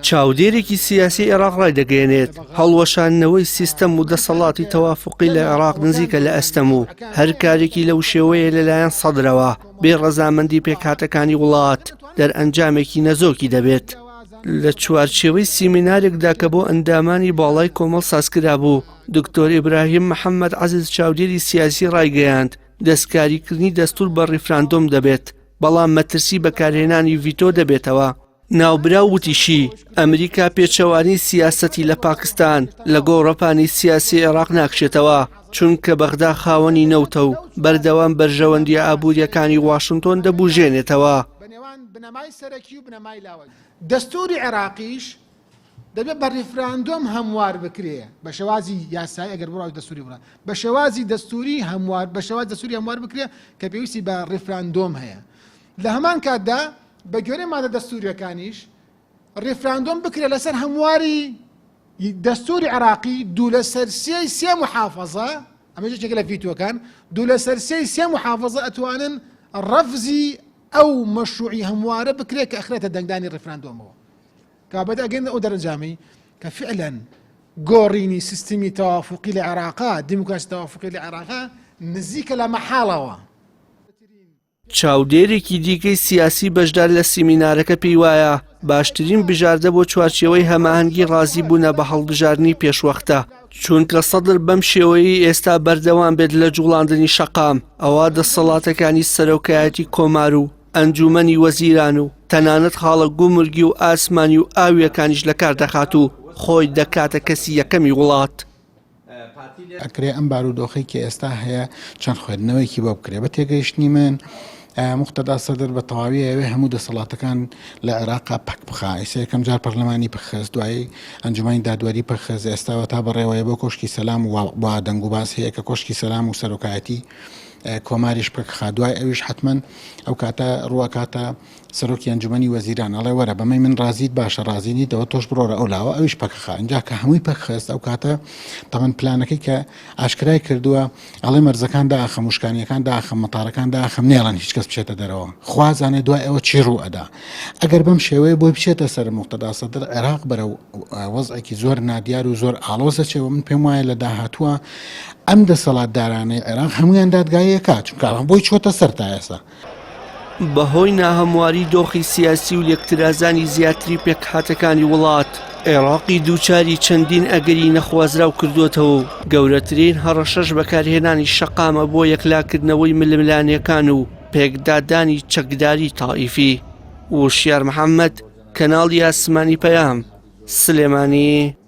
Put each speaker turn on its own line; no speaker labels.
چاودێرێکی سیاسی عێراق ڕایدەگەیەنێت هەڵوەشانەوەی سیستەم و دەسەڵاتی تەوافقی لە عێراق نزیکە لە ئەستەم و هەر کارێکی لەو شێوەیە لەلایەن سەدرەوە بێ ڕەزامەندی پێکهاتەکانی وڵات دەرئەنجامێکی نەزۆکی دەبێت. لە چوارچێوەی سیمینارێکدا کە بۆ ئەندامانی باڵای کۆمەڵ سازکرا بوو، دکتۆر ئیبراهیم محەممەد عەزیز چاودێری سیاسی ڕایگەیاند دەستکاریکردنی دەستوور بە ڕیفراندۆم دەبێت، بەڵام مەترسی بەکارهێنانی ڤیتۆ دەبێتەوە. ناوبرا وتیشی ئەمریکا پێچەوانی سیاسەتی لە پاکستان لە گۆڕەپانی سیاسی عێراق ناکشێتەوە، چونکە بەغدا خاوەنی نەوتە و بەردەوام بەرژەوەندی ئابوووریەکانی واشنگتۆن دەبوژێنێتەوە.
دەستوری عێراقیش دەبێت بە ریفراندۆم هەموار بکرێ بە شێوازی یاسایی ئەگەر بڕاو دەستوری بڕە بە شێوازی دەستوری هەموار بە شێواز دەستوری هەموار بکرێ کە پێویستی بە ریفراندۆم هەیە. لە هەمان کاتدا بە گوێرەی مادە دەستوریەکانیش ریفراندۆم بکرێ لەسەر هەمواری دەستوری عێراقی دوو لەسەر سێ محافەزە ئەمە جێکێکە لە ڤیتۆکان دوو لەسەر سێ محافەزە ئەتوانن ڕەفزی ئەو مەشروعی هەموارە بکرێت کە ئەخرێتە دەنگدانی ڕیفراندۆمەوە کابەت ئەگەن ئەو دەرەنجامەی کە فعلا گۆڕینی سیستمی تەوافقی لە عێراقا دیموکراسی تەوافقی لە عێراقا نزیکە لە مەحاڵەوە.
چاودێرێکی دیکەی سیاسی بەشدار لە سیمینارەکە پێی وایە باشترین بژاردە بۆ چوارچێوەی هەماهەنگی ڕازی بوونە بە هەڵبژاردننی پێشوەختە، چونکە سەدر بەم شێوەیەی ئێستا بەردەوام بێت لە جوڵاندنی شەقام ئەوە دەسەڵاتەکانی سەرۆکایەتی کۆمار و ئەنجومەنی وەزیران و تەنانەت خاڵە گومرگی و ئاسمانی و ئاویەکانیش لە کار دەخات و خۆی دەکاتە کەسی یەکەمی وڵات.
ئەکرێ ئەم بارودۆخی کە ئێستا هەیە چەند خوێندنەوەیکی بۆ بکرێ بە تێگەیشتنی من مختەدا سەدر بە تەواوی ئەوێ هەموو دەسەڵاتەکان لە عێراقا پەک بخا ئێستا یەکەم جار پەرلەمانی پەخست دوایی ئەنجومەنی دادوەری پەخست ئێستاوە تا بەڕێوەیە بۆ کۆشکی سەلام و دەنگ و باس هەیە کە کۆشکی سەلام و سەرۆکایەتی کۆماریش پکخا دوای ئەویش حتمما ئەو کاتە ڕووەکاتە سەرۆکی ئەنجومەنی وەزیران ئەڵێ وەرە بەمەی من ڕازیت باشە ڕازینی دەوە تۆش بڕۆرە ئەو لاوە ئەویش پەکخا اینجا کە هەمووی پەخست ئەو کاتە تەمەن پلانەکەی کە ئاشکرای کردووە ئەڵێ مەرزەکان داخەم وشکانیەکان داخەم مەتاڕەکان داخەم نێڵەن هیچ کەس بچێتە دەرەوە خوازانێ دوای ئەوە چی ڕوو ئەدا ئەگەر بەم شێوەیە بۆی بچێتە سەر مختەدا سەدر عێراق بەرە وەزعێکی زۆر نادیار و زۆر ئاڵۆزە چێوە من پێم وایە لە داهاتووە ئەم دەسەڵاتدارانەی عێراق هەمویان دادگایەکە چونکە بۆی چۆتە سەر تا ئێستا.
بەهۆی ناهەمواری دۆخی سیاسی و لێکترازانی زیاتری پێکهاتەکانی وڵات عێراقی دووچاری چەندین ئەگەری نەخوازراو کردوتەوە و گەورەترین هەڕەشەش بەکارهێنانی شەقامە بۆ یەکلاکردنەوەی ململانیەکان و پێکدادانی چەکداری تائیفی. وشیار محەممەد، کەناڵی ئاسمانی پەیام، سلێمانی.